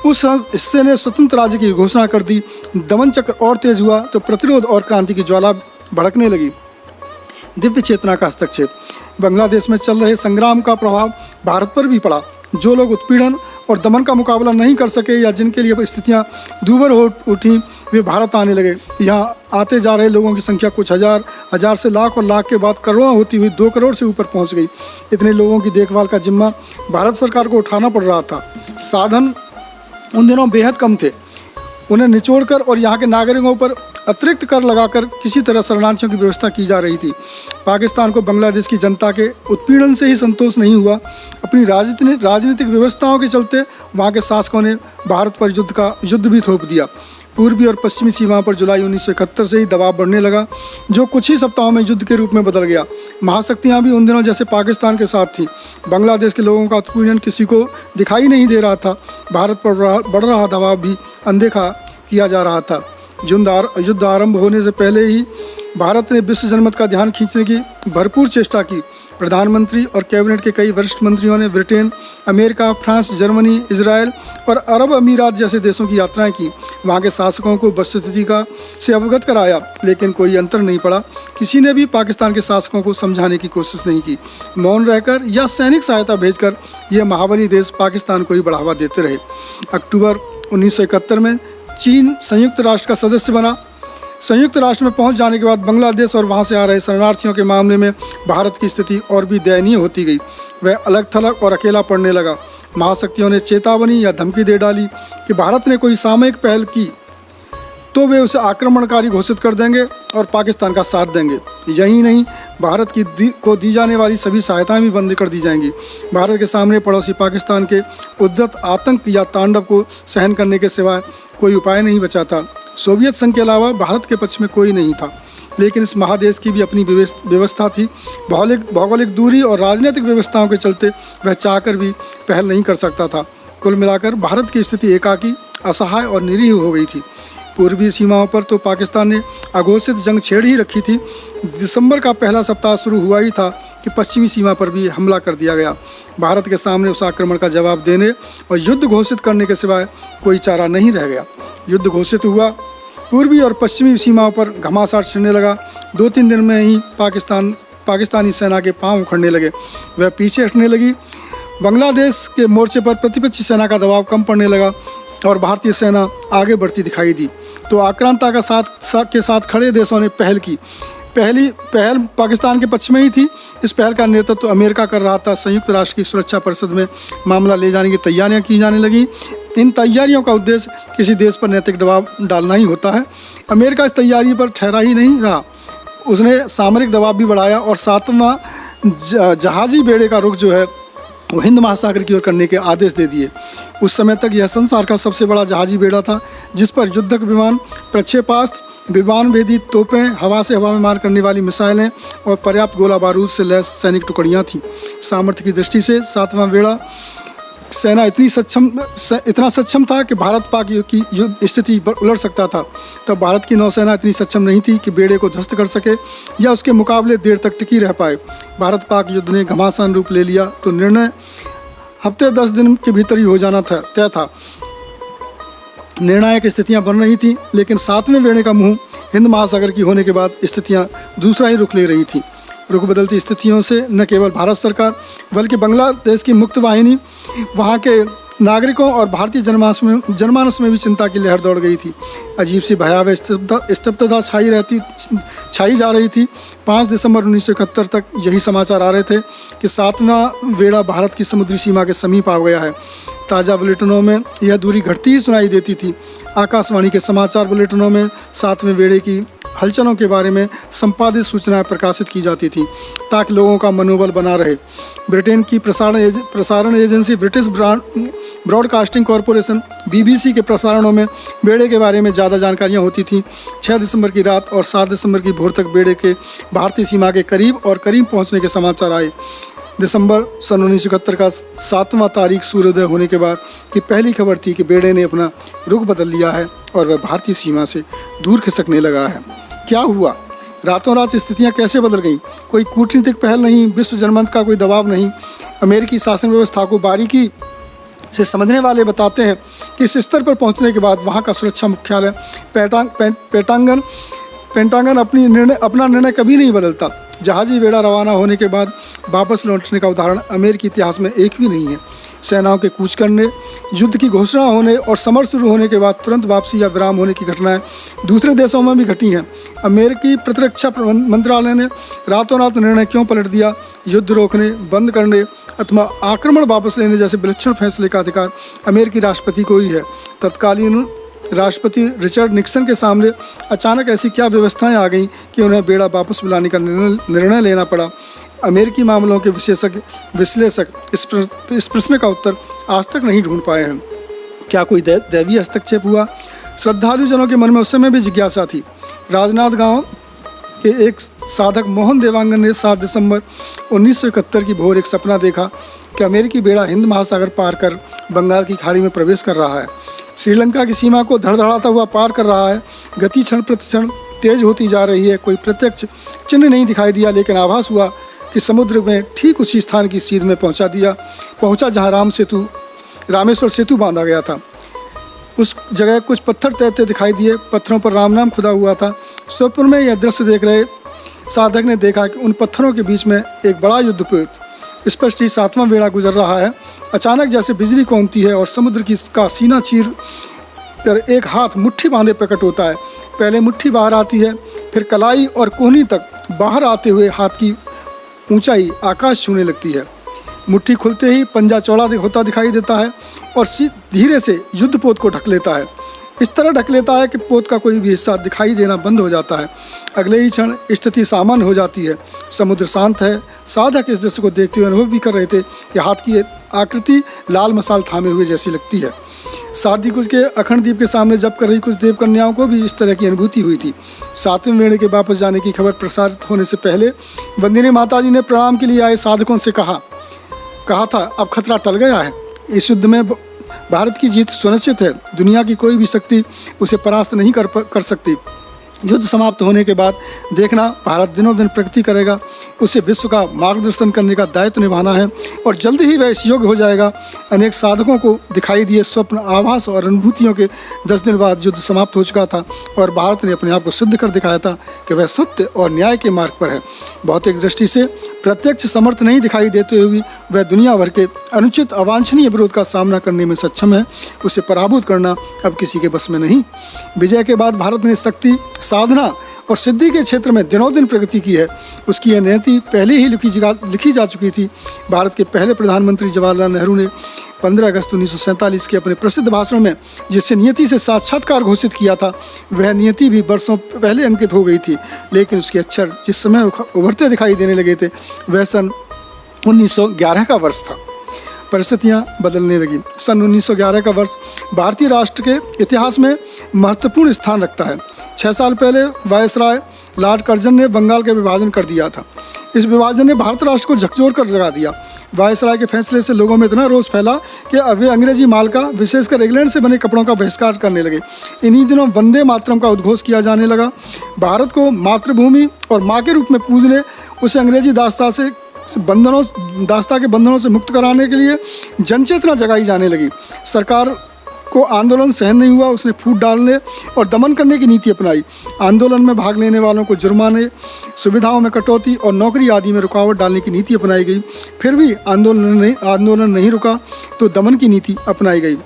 उस हिस्से ने स्वतंत्र राज्य की घोषणा कर दी। दमन चक्र और तेज हुआ तो प्रतिरोध और क्रांति की ज्वाला भड़कने लगी। दिव्य चेतना का हस्तक्षेप। बांग्लादेश में चल रहे संग्राम का प्रभाव भारत पर भी पड़ा। जो लोग उत्पीड़न और दमन का मुकाबला नहीं कर सके या जिनके लिए स्थितियां दूभर हो उठी, वे भारत आने लगे। यहाँ आते जा रहे लोगों की संख्या कुछ हजार से लाख और लाख के बाद करोड़ों होती हुई 2 करोड़ से ऊपर पहुँच गई। इतने लोगों की देखभाल का जिम्मा भारत सरकार को उठाना पड़ रहा था। साधन उन दिनों बेहद कम थे। उन्हें निचोड़कर और यहाँ के नागरिकों पर अतिरिक्त कर लगाकर किसी तरह शरणार्थियों की व्यवस्था की जा रही थी। पाकिस्तान को बांग्लादेश की जनता के उत्पीड़न से ही संतोष नहीं हुआ। अपनी राजनीतिक व्यवस्थाओं के चलते वहाँ के शासकों ने भारत पर युद्ध भी थोप दिया। पूर्वी और पश्चिमी सीमा पर जुलाई 1971 से ही दबाव बढ़ने लगा, जो कुछ ही सप्ताहों में युद्ध के रूप में बदल गया। महाशक्तियाँ भी उन दिनों जैसे पाकिस्तान के साथ थीं। बांग्लादेश के लोगों का उत्पीड़न किसी को दिखाई नहीं दे रहा था। भारत पर बढ़ रहा दबाव भी अनदेखा किया जा रहा था। युद्ध आरंभ होने से पहले ही भारत ने विश्व जनमत का ध्यान खींचने की भरपूर चेष्टा की। प्रधानमंत्री और कैबिनेट के कई वरिष्ठ मंत्रियों ने Britain, America, France, Germany, Israel और अरब अमीरात जैसे देशों की यात्राएं की। वहाँ के शासकों को वस्तुस्थिति से अवगत कराया, लेकिन कोई अंतर नहीं पड़ा। किसी ने भी पाकिस्तान के शासकों को समझाने की कोशिश नहीं की। मौन रहकर या सैनिक सहायता भेजकर यह महाबली देश पाकिस्तान को ही बढ़ावा देते रहे। अक्टूबर 1971 में चीन संयुक्त राष्ट्र का सदस्य बना। संयुक्त राष्ट्र में पहुंच जाने के बाद बांग्लादेश और वहां से आ रहे शरणार्थियों के मामले में भारत की स्थिति और भी दयनीय होती गई। वह अलग थलग और अकेला पड़ने लगा। महाशक्तियों ने चेतावनी या धमकी दे डाली कि भारत ने कोई सामयिक पहल की तो वे उसे आक्रमणकारी घोषित कर देंगे और पाकिस्तान का साथ देंगे। यही नहीं, भारत को दी जाने वाली सभी सहायताएं भी बंद कर दी जाएंगी। भारत के सामने पड़ोसी पाकिस्तान के उद्धत आतंक या तांडव को सहन करने के सिवाय कोई उपाय नहीं बचा था। सोवियत संघ के अलावा भारत के पक्ष में कोई नहीं था, लेकिन इस महादेश की भी अपनी व्यवस्था थी। भौगोलिक दूरी और राजनीतिक व्यवस्थाओं के चलते वह चाहकर भी पहल नहीं कर सकता था। कुल मिलाकर भारत की स्थिति एकाकी, असहाय और निरीह हो गई थी। पूर्वी सीमाओं पर तो पाकिस्तान ने अघोषित जंग छेड़ ही रखी थी। दिसंबर का पहला सप्ताह शुरू हुआ ही था कि पश्चिमी सीमा पर भी हमला कर दिया गया। भारत के सामने उस आक्रमण का जवाब देने और युद्ध घोषित करने के सिवाय कोई चारा नहीं रह गया। युद्ध घोषित हुआ। पूर्वी और पश्चिमी सीमाओं पर घमासान छिड़ने लगा। 2-3 दिन में ही पाकिस्तानी सेना के पांव उखड़ने लगे, वह पीछे हटने लगी। बांग्लादेश के मोर्चे पर प्रतिपक्षी सेना का दबाव कम पड़ने लगा और भारतीय सेना आगे बढ़ती दिखाई दी। तो आक्रांता के साथ खड़े देशों ने पहल की। पहल पाकिस्तान के पक्ष में ही थी। इस पहल का नेतृत्व अमेरिका कर रहा था। संयुक्त राष्ट्र की सुरक्षा परिषद में मामला ले जाने की तैयारियां की जाने लगी। इन तैयारियों का उद्देश्य किसी देश पर नैतिक दबाव डालना ही होता है। अमेरिका इस तैयारी पर ठहरा ही नहीं रहा, उसने सामरिक दबाव भी बढ़ाया और 7वां जहाजी बेड़े का रुख जो है वो हिंद महासागर की ओर करने के आदेश दे दिए। उस समय तक यह संसार का सबसे बड़ा जहाजी बेड़ा था, जिस पर युद्धक विमान, प्रक्षेपास्त्र, विमान भेदी तोपें, हवा से हवा में मार करने वाली मिसाइलें और पर्याप्त गोला बारूद से लैस सैनिक टुकड़ियाँ थीं। सामर्थ्य की दृष्टि से 7वां बेड़ा सेना इतना सक्षम था कि भारत पाक की युद्ध स्थिति पर उलट सकता था। तब भारत की नौसेना इतनी सक्षम नहीं थी कि बेड़े को ध्वस्त कर सके या उसके मुकाबले देर तक टिकी रह पाए। भारत पाक युद्ध ने घमासान रूप ले लिया तो निर्णय हफ्ते 10 दिन के भीतर ही हो जाना तय था। निर्णायक स्थितियां बन रही थीं, लेकिन 7वें बेड़े का मुंह हिंद महासागर की होने के बाद स्थितियां दूसरा ही रुख ले रही थीं। रुख बदलती स्थितियों से न केवल भारत सरकार बल्कि बांग्लादेश की मुक्त वाहिनी, वहाँ के नागरिकों और भारतीय जनमानस में भी चिंता की लहर दौड़ गई थी। अजीब सी भयावह स्तब्धता छाई जा रही थी। 5 दिसंबर 1971 तक यही समाचार आ रहे थे कि 7वां बेड़ा भारत की समुद्री सीमा के समीप आ गया है। ताज़ा बुलेटिनों में यह दूरी घटती ही सुनाई देती थी। आकाशवाणी के समाचार बुलेटिनों में 7वें बेड़े की हलचलों के बारे में संपादित सूचनाएं प्रकाशित की जाती थी ताकि लोगों का मनोबल बना रहे। ब्रिटेन की प्रसारण agency British broadcasting corporation BBC के प्रसारणों में बेड़े के बारे में ज़्यादा जानकारियां होती थीं। 6 दिसंबर की रात और 7 दिसंबर की भोर तक बेड़े के भारतीय सीमा के करीब पहुंचने के समाचार आए। दिसंबर सन 1971 का 7वां तारीख सूर्योदय होने के बाद की पहली खबर थी कि बेड़े ने अपना रुख बदल लिया है और वह भारतीय सीमा से दूर खिसकने लगा है। क्या हुआ? रातों रात स्थितियां कैसे बदल गईं? कोई कूटनीतिक पहल नहीं, विश्व जनमत का कोई दबाव नहीं। अमेरिकी शासन व्यवस्था को बारीकी से समझने वाले बताते हैं कि इस स्तर पर पहुंचने के बाद वहां का सुरक्षा मुख्यालय पेंटागन अपना निर्णय कभी नहीं बदलता। जहाजी बेड़ा रवाना होने के बाद वापस लौटने का उदाहरण अमेरिकी इतिहास में एक भी नहीं है। सेनाओं के कूच करने, युद्ध की घोषणा होने और समर शुरू होने के बाद तुरंत वापसी या विराम होने की घटनाएं दूसरे देशों में भी घटी हैं। अमेरिकी प्रतिरक्षा मंत्रालय ने रातों रात निर्णय क्यों पलट दिया? युद्ध रोकने, बंद करने अथवा आक्रमण वापस लेने जैसे विलक्षण फैसले का अधिकार अमेरिकी राष्ट्रपति को ही है। तत्कालीन राष्ट्रपति रिचर्ड निक्सन के सामने अचानक ऐसी क्या व्यवस्थाएं आ गईं कि उन्हें बेड़ा वापस बुलाने का निर्णय लेना पड़ा? अमेरिकी मामलों के विश्लेषक इस प्रश्न का उत्तर आज तक नहीं ढूंढ पाए हैं। क्या कोई दैवीय हस्तक्षेप हुआ? श्रद्धालु जनों के मन में उस समय भी जिज्ञासा थी। राजनांद गांव के एक साधक मोहन देवांगन ने 7 दिसंबर 1971 की भोर एक सपना देखा कि अमेरिकी बेड़ा हिंद महासागर पार कर बंगाल की खाड़ी में प्रवेश कर रहा है। श्रीलंका की सीमा को धड़धड़ाता हुआ पार कर रहा है। गति क्षण प्रतिक्षण तेज होती जा रही है। कोई प्रत्यक्ष चिन्ह नहीं दिखाई दिया, लेकिन आभास हुआ कि समुद्र में ठीक उसी स्थान की सीध में पहुंचा जहां रामेश्वर सेतु बांधा गया था। उस जगह कुछ पत्थर तैरते दिखाई दिए। पत्थरों पर राम नाम खुदा हुआ था। स्वप्न में यह दृश्य देख रहे साधक ने देखा कि उन पत्थरों के बीच में एक बड़ा युद्धपोत स्पष्ट ही 7वां बेड़ा गुजर रहा है। अचानक जैसे बिजली कौंधती है और समुद्र का सीना चीर कर एक हाथ मुट्ठी बांधे प्रकट होता है। पहले मुट्ठी बाहर आती है, फिर कलाई और कोहनी तक बाहर आते हुए हाथ की ऊंचाई आकाश छूने लगती है। मुट्ठी खुलते ही पंजा चौड़ा होता दिखाई देता है और धीरे से युद्धपोत को ढक लेता है। इस तरह ढक लेता है कि पोत का कोई भी हिस्सा दिखाई देना बंद हो जाता है। अगले ही क्षण स्थिति सामान्य हो जाती है। समुद्र शांत है। साधक इस दृश्य को देखते हुए अनुभव भी कर रहे थे कि हाथ की आकृति लाल मसाल थामे हुए जैसी लगती है। साथ ही कुछ के अखंड द्वीप के सामने जप कर रही कुछ देव कन्याओं को भी इस तरह की अनुभूति हुई थी। 7वें बेड़े के वापस जाने की खबर प्रसारित होने से पहले वंदिनी माताजी ने प्रणाम के लिए आए साधकों से कहा था, अब खतरा टल गया है। इस युद्ध में भारत की जीत सुनिश्चित है। दुनिया की कोई भी शक्ति उसे परास्त नहीं कर सकती। युद्ध समाप्त होने के बाद देखना, भारत दिनों दिन प्रगति करेगा। उसे विश्व का मार्गदर्शन करने का दायित्व निभाना है और जल्दी ही वह इस योग्य हो जाएगा। अनेक साधकों को दिखाई दिए स्वप्न, आभास और अनुभूतियों के 10 दिन बाद युद्ध समाप्त हो चुका था और भारत ने अपने आप को सिद्ध कर दिखाया था कि वह सत्य और न्याय के मार्ग पर है। भौतिक दृष्टि से प्रत्यक्ष समर्थ नहीं दिखाई देते हुए वह दुनिया भर के अनुचित अवांछनीय विरोध का सामना करने में सक्षम है। उसे पराभूत करना अब किसी के बस में नहीं। विजय के बाद भारत ने शक्ति, साधना और सिद्धि के क्षेत्र में दिनों दिन प्रगति की है। उसकी यह नीति पहले ही लिखी जा चुकी थी। भारत के पहले प्रधानमंत्री जवाहरलाल नेहरू ने 15 अगस्त 1947 के अपने प्रसिद्ध भाषण में जिससे नियति से साक्षात्कार घोषित किया था, वह नियति भी वर्षों पहले अंकित हो गई थी, लेकिन उसके अक्षर जिस समय उभरते दिखाई देने लगे थे वह सन 1911 का वर्ष था। परिस्थितियां बदलने लगी। सन 1911 का वर्ष भारतीय राष्ट्र के इतिहास में महत्वपूर्ण स्थान रखता है। 6 साल पहले वायसराय लॉर्ड कर्जन ने बंगाल का विभाजन कर दिया था। इस विभाजन ने भारत राष्ट्र को झकझोर कर जगा दिया। वायसराय के फैसले से लोगों में इतना रोष फैला कि वे अंग्रेजी माल का, विशेषकर इंग्लैंड से बने कपड़ों का बहिष्कार करने लगे। इन्हीं दिनों वंदे मातरम का उद्घोष किया जाने लगा। भारत को मातृभूमि और माँ के रूप में पूजने, उसे अंग्रेजी दास्ता के बंधनों से मुक्त कराने के लिए जनचेतना जगाई जाने लगी। सरकार को आंदोलन सहन नहीं हुआ, उसने फूट डालने और दमन करने की नीति अपनाई। आंदोलन में भाग लेने वालों को जुर्माने, सुविधाओं में कटौती और नौकरी आदि में रुकावट डालने की नीति अपनाई गई। फिर भी आंदोलन नहीं रुका तो दमन की नीति अपनाई गई।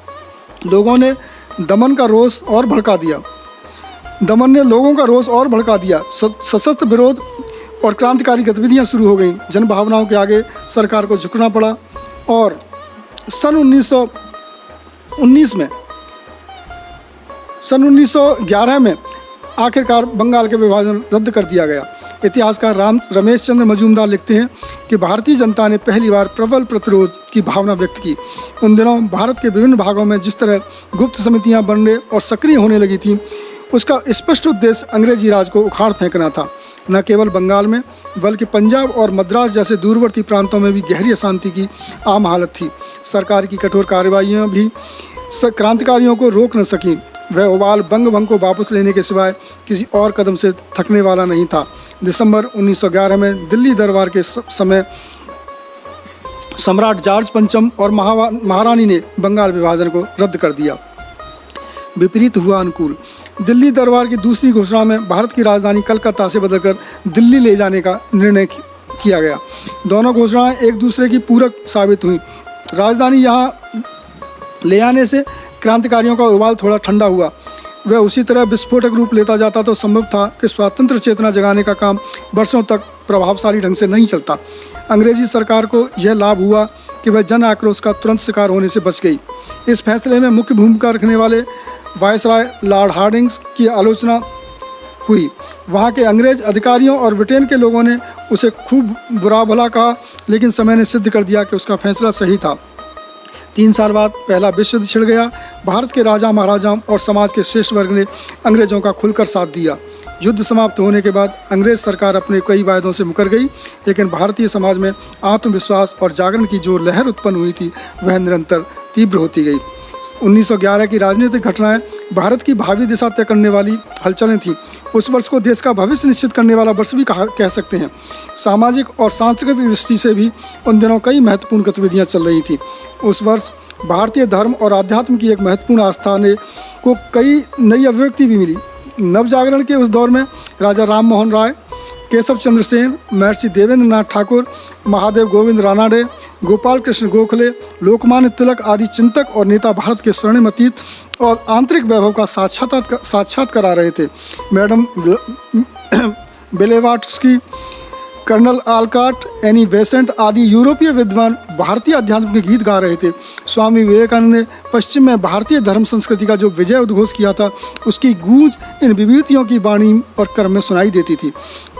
लोगों ने दमन का रोष और भड़का दिया। दमन ने लोगों का रोष और भड़का दिया। सशस्त्र विरोध और क्रांतिकारी गतिविधियां शुरू हो गईं। जन भावनाओं के आगे सरकार को झुकना पड़ा और सन 1911 में आखिरकार बंगाल के विभाजन रद्द कर दिया गया। इतिहासकार रमेश चंद्र मजूमदार लिखते हैं कि भारतीय जनता ने पहली बार प्रबल प्रतिरोध की भावना व्यक्त की। उन दिनों भारत के विभिन्न भागों में जिस तरह गुप्त समितियां बनने और सक्रिय होने लगी थीं, उसका स्पष्ट उद्देश्य अंग्रेजी राज को उखाड़ फेंकना था। न केवल बंगाल में बल्कि पंजाब और मद्रास जैसे दूरवर्ती प्रांतों में भी गहरी अशांति की आम हालत थी। सरकार की कठोर कार्रवाइयाँ भी क्रांतिकारियों को रोक न सकीं। वह उबाल बंग को वापस लेने के सिवाय किसी और कदम से थकने वाला नहीं था। दिसंबर 1911 में दिल्ली दरबार के समय सम्राट जॉर्ज पंचम और महारानी ने बंगाल विभाजन को रद्द कर दिया। विपरीत हुआ अनुकूल। दिल्ली दरबार की दूसरी घोषणा में भारत की राजधानी कलकत्ता से बदलकर दिल्ली ले जाने का निर्णय किया गया। दोनों घोषणाएं एक दूसरे की पूरक साबित हुई। राजधानी यहाँ ले आने से क्रांतिकारियों का उबाल थोड़ा ठंडा हुआ। वह उसी तरह विस्फोटक रूप लेता जाता तो संभव था कि स्वतंत्र चेतना जगाने का काम वर्षों तक प्रभावशाली ढंग से नहीं चलता। अंग्रेजी सरकार को यह लाभ हुआ कि वह जन आक्रोश का तुरंत शिकार होने से बच गई। इस फैसले में मुख्य भूमिका रखने वाले वायसराय लॉर्ड हार्डिंग्स की आलोचना हुई। वहाँ के अंग्रेज अधिकारियों और ब्रिटेन के लोगों ने उसे खूब बुरा भला कहा, लेकिन समय ने सिद्ध कर दिया कि उसका फैसला सही था। 3 साल बाद पहला विश्व युद्ध छिड़ गया। भारत के राजा महाराजाओं और समाज के श्रेष्ठ वर्ग ने अंग्रेजों का खुलकर साथ दिया। युद्ध समाप्त होने के बाद अंग्रेज सरकार अपने कई वायदों से मुकर गई, लेकिन भारतीय समाज में आत्मविश्वास और जागरण की जो लहर उत्पन्न हुई थी वह निरंतर तीव्र होती गई। 1911 की राजनीतिक घटनाएं भारत की भावी दिशा तय करने वाली हलचलें थीं। उस वर्ष को देश का भविष्य निश्चित करने वाला वर्ष भी कह सकते हैं। सामाजिक और सांस्कृतिक दृष्टि से भी उन दिनों कई महत्वपूर्ण गतिविधियां चल रही थीं। उस वर्ष भारतीय धर्म और अध्यात्म की एक महत्वपूर्ण आस्था को कई नई अभिव्यक्ति भी मिली। नवजागरण के उस दौर में राजा राम मोहन राय, केशव चंद्र सेन, महर्षि देवेंद्र नाथ ठाकुर, महादेव गोविंद रानाडे, गोपाल कृष्ण गोखले, लोकमान्य तिलक आदि चिंतक और नेता भारत के स्वर्णिम अतीत और आंतरिक वैभव का साक्षात्कार आ रहे थे। मैडम ब्लेवाट्स्की, कर्नल आलकाट, एनी बेसेंट आदि यूरोपीय विद्वान भारतीय अध्यात्म के गीत गा रहे थे। स्वामी विवेकानंद ने पश्चिम में भारतीय धर्म संस्कृति का जो विजय उद्घोष किया था, उसकी गूंज इन विभूतियों की वाणी और कर्म में सुनाई देती थी।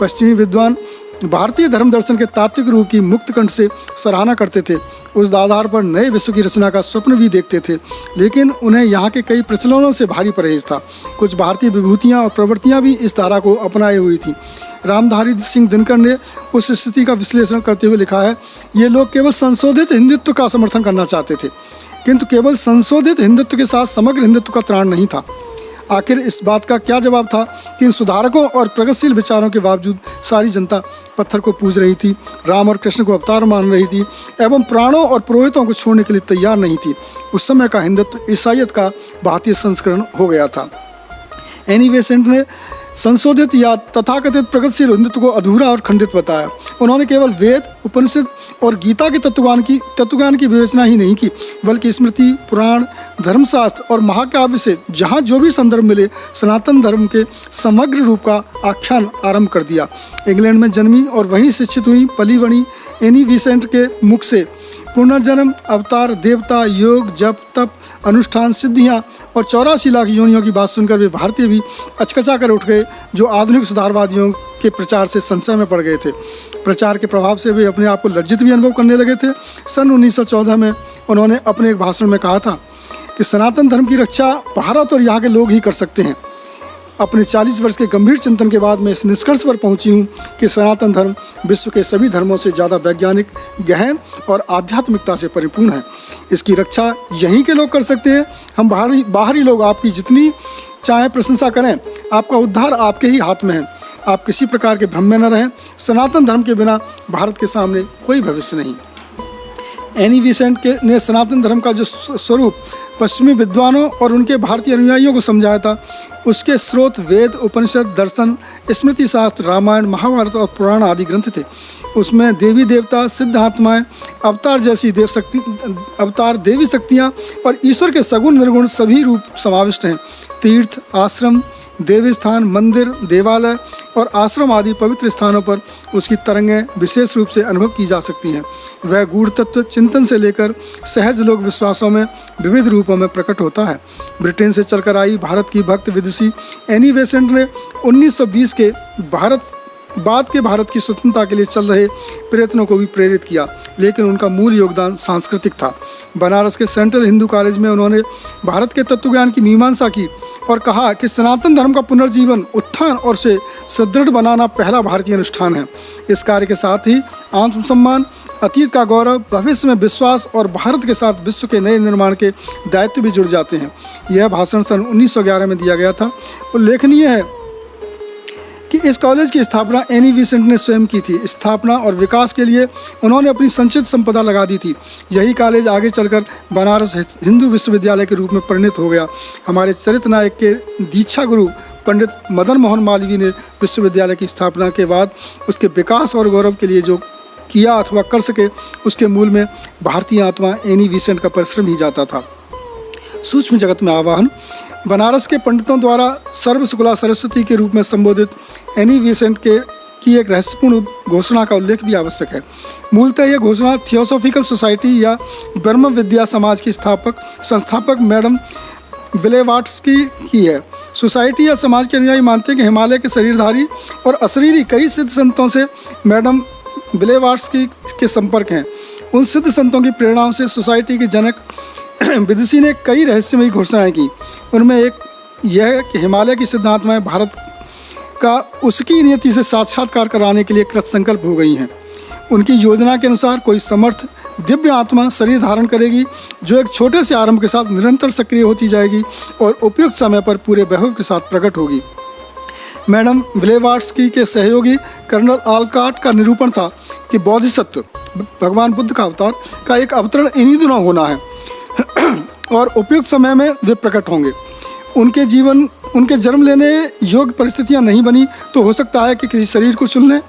पश्चिमी विद्वान भारतीय धर्म दर्शन के तात्विक रूप की मुक्त कंठ से सराहना करते थे। उस आधार पर नए विश्व की रचना का स्वप्न भी देखते थे, लेकिन उन्हें यहाँ के कई प्रचलनों से भारी परहेज था। कुछ भारतीय विभूतियाँ और प्रवृत्तियाँ भी इस धारा को अपनाए हुई थी। रामधारी सिंह दिनकर ने उस स्थिति का विश्लेषण करते हुए लिखा है, ये लोग केवल संशोधित हिंदुत्व का समर्थन करना चाहते थे, किंतु केवल संशोधित हिंदुत्व के साथ समग्र हिंदुत्व का त्राण नहीं था। आखिर इस बात का क्या जवाब था कि इन सुधारकों और प्रगतिशील विचारों के बावजूद सारी जनता पत्थर को पूज रही थी, राम और कृष्ण को अवतार मान रही थी एवं प्राणों और पुरोहितों को छोड़ने के लिए तैयार नहीं थी। उस समय का हिंदुत्व ईसाईयत का भारतीय संस्करण हो गया था। एनी बेसेंट ने संशोधित या तथाकथित प्रगतिशील हिंदुत्व को अधूरा और खंडित बताया। उन्होंने केवल वेद, उपनिषद और गीता के तत्वज्ञान की विवेचना ही नहीं की, बल्कि स्मृति, पुराण, धर्मशास्त्र और महाकाव्य से जहाँ जो भी संदर्भ मिले सनातन धर्म के समग्र रूप का आख्यान आरंभ कर दिया। इंग्लैंड में जन्मी और वहीं शिक्षित हुई पली बड़ी एनी बेसेंट के मुख से पुनर्जन्म, अवतार, देवता, योग, जप, तप, अनुष्ठान, सिद्धियाँ और 84 लाख योनियों की बात सुनकर वे भारतीय भी अचकचा कर उठ गए, जो आधुनिक सुधारवादियों के प्रचार से संशय में पड़ गए थे। प्रचार के प्रभाव से वे अपने आप को लज्जित भी अनुभव करने लगे थे। सन 1914 में उन्होंने अपने एक भाषण में कहा था कि सनातन धर्म की रक्षा भारत और यहाँ के लोग ही कर सकते हैं। अपने 40 वर्ष के गंभीर चिंतन के बाद मैं इस निष्कर्ष पर पहुंची हूं कि सनातन धर्म विश्व के सभी धर्मों से ज़्यादा वैज्ञानिक, गहन और आध्यात्मिकता से परिपूर्ण है। इसकी रक्षा यहीं के लोग कर सकते हैं। हम बाहरी लोग आपकी जितनी चाहे प्रशंसा करें, आपका उद्धार आपके ही हाथ में है। आप किसी प्रकार के भ्रम में न रहें। सनातन धर्म के बिना भारत के सामने कोई भविष्य नहीं। एनी बेसेंट ने सनातन धर्म का जो स्वरूप पश्चिमी विद्वानों और उनके भारतीय अनुयायियों को समझाया था। उसके स्रोत वेद, उपनिषद, दर्शन, स्मृति शास्त्र, रामायण, महाभारत और पुराण आदि ग्रंथ थे। उसमें देवी देवता, सिद्ध आत्माएं, अवतार जैसी देवी शक्तियाँ और ईश्वर के सगुण निर्गुण सभी रूप समाविष्ट हैं। तीर्थ, आश्रम, देवी स्थान, मंदिर, देवालय और आश्रम आदि पवित्र स्थानों पर उसकी तरंगें विशेष रूप से अनुभव की जा सकती हैं। वह गूढ़ तत्व चिंतन से लेकर सहज लोक विश्वासों में विविध रूपों में प्रकट होता है। ब्रिटेन से चलकर आई भारत की भक्त विदुषी एनी बेसेंट ने 1920 के भारत की स्वतंत्रता के लिए चल रहे प्रयत्नों को भी प्रेरित किया, लेकिन उनका मूल योगदान सांस्कृतिक था। बनारस के सेंट्रल हिंदू कॉलेज में उन्होंने भारत के तत्वज्ञान की मीमांसा की और कहा कि सनातन धर्म का पुनर्जीवन, उत्थान और से सुदृढ़ बनाना पहला भारतीय अनुष्ठान है। इस कार्य के साथ ही आत्मसम्मान, अतीत का गौरव, भविष्य में विश्वास और भारत के साथ विश्व के नए निर्माण के दायित्व भी जुड़ जाते हैं। यह भाषण सन 1911 में दिया गया था। उल्लेखनीय है कि इस कॉलेज की स्थापना एनी बेसेंट ने स्वयं की थी। स्थापना और विकास के लिए उन्होंने अपनी संचित संपदा लगा दी थी। यही कॉलेज आगे चलकर बनारस हिंदू विश्वविद्यालय के रूप में परिणत हो गया। हमारे चरित्र नायक के दीक्षा गुरु पंडित मदन मोहन मालवीय ने विश्वविद्यालय की स्थापना के बाद उसके विकास और गौरव के लिए जो किया अथवा कर सके, उसके मूल में भारतीय आत्मा एनी बेसेंट का परिश्रम ही जाता था। सूक्ष्म जगत में आवाहन। बनारस के पंडितों द्वारा सर्वशुक्ला सरस्वती के रूप में संबोधित एनी बेसेंट की एक रहस्यपूर्ण घोषणा का उल्लेख भी आवश्यक है। मूलतः यह घोषणा थियोसॉफिकल सोसाइटी या ब्रह्म विद्या समाज की संस्थापक मैडम ब्लेवाट्स्की की है। सोसाइटी या समाज के अनुयायी मानते हैं कि हिमालय के शरीरधारी और अशरीरी कई सिद्ध संतों से मैडम ब्लेवाट्स्की के संपर्क हैं। उन सिद्ध संतों की प्रेरणाओं से सोसाइटी के जनक विदुषी ने कई रहस्यमयी घोषणाएं की। उनमें एक यह कि हिमालय की सिद्धात्माएं भारत का उसकी नियति से साक्षात्कार कराने के लिए कृतसंकल्प हो गई हैं। उनकी योजना के अनुसार कोई समर्थ दिव्य आत्मा शरीर धारण करेगी, जो एक छोटे से आरंभ के साथ निरंतर सक्रिय होती जाएगी और उपयुक्त समय पर पूरे वैभव के साथ प्रकट होगी। मैडम ब्लेवाट्स्की के सहयोगी कर्नल आलकाट का निरूपण था कि बोधिसत्व भगवान बुद्ध का अवतार का एक अवतरण इन्हीं दिनों होना है और उपयुक्त समय में वे प्रकट होंगे। उनके जन्म लेने योग्य परिस्थितियां नहीं बनी तो हो सकता है कि किसी शरीर को चुन लें,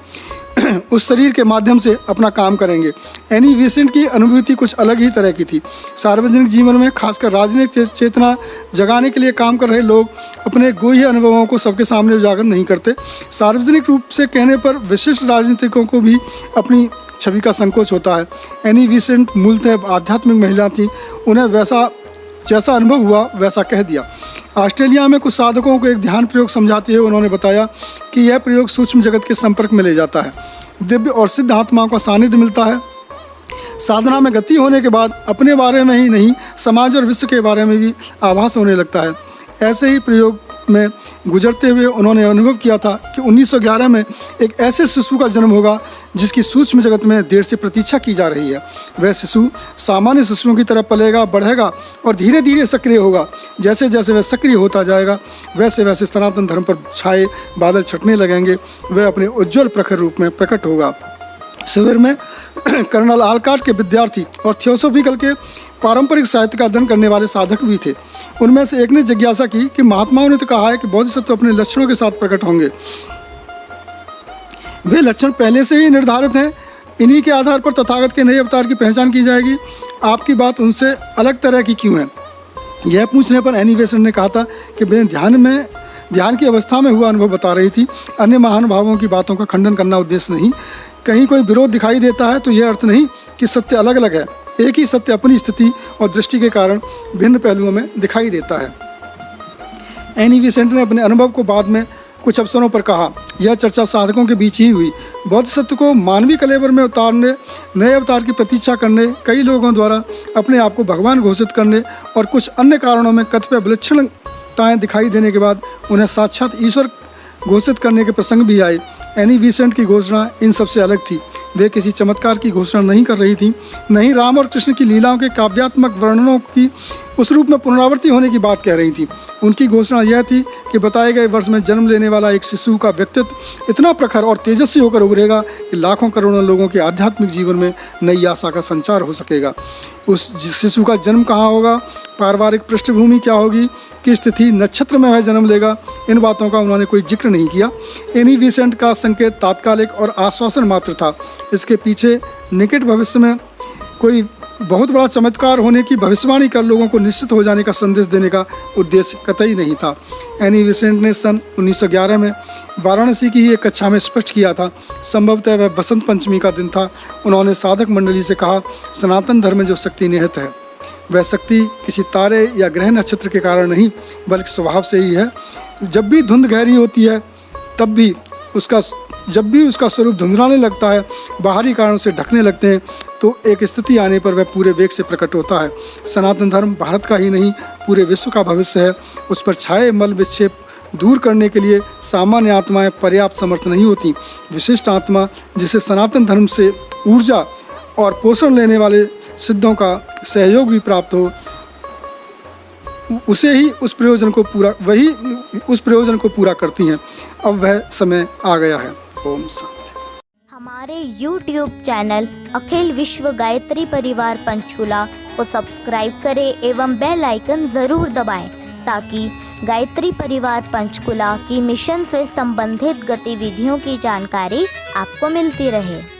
उस शरीर के माध्यम से अपना काम करेंगे। एनी बेसेंट की अनुभूति कुछ अलग ही तरह की थी। सार्वजनिक जीवन में खासकर राजनीतिक चेतना जगाने के लिए काम कर रहे लोग अपने गुह्य अनुभवों को सबके सामने उजागर नहीं करते। सार्वजनिक रूप से कहने पर विशिष्ट राजनीतिकों को भी अपनी छवि का संकोच होता है। एनी बेसेंट मूलतः आध्यात्मिक महिला थी। उन्हें जैसा अनुभव हुआ वैसा कह दिया। ऑस्ट्रेलिया में कुछ साधकों को एक ध्यान प्रयोग समझाते हुए उन्होंने बताया कि यह प्रयोग सूक्ष्म जगत के संपर्क में ले जाता है। दिव्य और सिद्ध आत्माओं का सानिध्य मिलता है। साधना में गति होने के बाद अपने बारे में ही नहीं, समाज और विश्व के बारे में भी आभास होने लगता है। ऐसे ही प्रयोग में गुजरते हुए उन्होंने अनुभव किया था कि 1911 में एक ऐसे शिशु का जन्म होगा जिसकी सूक्ष्म जगत में देर से प्रतीक्षा की जा रही है। वह शिशु सामान्य शिशुओं की तरह पलेगा, बढ़ेगा और धीरे धीरे सक्रिय होगा। जैसे जैसे वह सक्रिय होता जाएगा वैसे वैसे सनातन धर्म पर छाए बादल छटने लगेंगे। वह अपने उज्ज्वल प्रखर रूप में प्रकट होगा। शिविर में कर्नल आलकाट के विद्यार्थी और थियोसॉफिकल के पारंपरिक साहित्य का अध्ययन करने वाले साधक भी थे। उनमें से एक ने जिज्ञासा की कि महात्माओं ने तो कहा है कि बोधिसत्व अपने लक्षणों के साथ प्रकट होंगे। वे लक्षण पहले से ही निर्धारित हैं, इन्हीं के आधार पर तथागत के नए अवतार की पहचान की जाएगी। आपकी बात उनसे अलग तरह की क्यों है? यह पूछने पर एनी बेसेंट ने कहा था कि मैं ध्यान की अवस्था में हुआ अनुभव बता रही थी। अन्य महानुभावों की बातों का खंडन करना उद्देश्य नहीं। कहीं कोई विरोध दिखाई देता है तो यह अर्थ नहीं कि सत्य अलग अलग है। एक ही सत्य अपनी स्थिति और दृष्टि के कारण भिन्न पहलुओं में दिखाई देता है। एनी बेसेंट ने अपने अनुभव को बाद में कुछ अवसरों पर कहा। यह चर्चा साधकों के बीच ही हुई। बोधिसत्व को मानवीय कलेवर में उतारने, नए अवतार की प्रतीक्षा करने, कई लोगों द्वारा अपने आप को भगवान घोषित करने और कुछ अन्य कारणों में कतिपय विलक्षणताएं दिखाई देने के बाद उन्हें साक्षात ईश्वर घोषित करने के प्रसंग भी आए। एनी बेसेंट की घोषणा इन सबसे अलग थी। वे किसी चमत्कार की घोषणा नहीं कर रही थी, नहीं राम और कृष्ण की लीलाओं के काव्यात्मक वर्णनों की उस रूप में पुनरावृत्ति होने की बात कह रही थी। उनकी घोषणा यह थी कि बताए गए वर्ष में जन्म लेने वाला एक शिशु का व्यक्तित्व इतना प्रखर और तेजस्वी होकर उभरेगा कि लाखों करोड़ों लोगों के आध्यात्मिक जीवन में नई आशा का संचार हो सकेगा। उस शिशु का जन्म कहाँ होगा, पारिवारिक पृष्ठभूमि क्या होगी, किस तिथि नक्षत्र में वह जन्म लेगा, इन बातों का उन्होंने कोई जिक्र नहीं किया। एनी विसेंट का संकेत तात्कालिक और आश्वासन मात्र था। इसके पीछे निकट भविष्य में कोई बहुत बड़ा चमत्कार होने की भविष्यवाणी कर लोगों को निश्चित हो जाने का संदेश देने का उद्देश्य कतई नहीं था। एनी विसेंट ने सन 1911 में वाराणसी की ही एक कक्षा में स्पष्ट किया था। संभवतः वह बसंत पंचमी का दिन था। उन्होंने साधक मंडली से कहा, सनातन धर्म में जो शक्ति निहित है वह शक्ति किसी तारे या ग्रह नक्षत्र के कारण नहीं बल्कि स्वभाव से ही है। जब भी धुंध गहरी होती है जब भी उसका स्वरूप धुंधलाने लगता है, बाहरी कारणों से ढकने लगते हैं, तो एक स्थिति आने पर वह पूरे वेग से प्रकट होता है। सनातन धर्म भारत का ही नहीं पूरे विश्व का भविष्य है। उस पर छाए मल विक्षेप दूर करने के लिए सामान्य आत्माएं पर्याप्त समर्थ नहीं होती। विशिष्ट आत्मा जिसे सनातन धर्म से ऊर्जा और पोषण लेने वाले सिद्धों का सहयोग भी प्राप्त हो, उसे ही उस प्रयोजन को पूरा करती हैं। अब वह समय आ गया है। ओम शांति। हमारे YouTube चैनल अखिल विश्व गायत्री परिवार पंचकुला को सब्सक्राइब करें एवं बेल आइकन ज़रूर दबाएं ताकि गायत्री परिवार पंचकुला की मिशन से संबंधित गतिविधियों की जानकारी आपको मिलती रहे।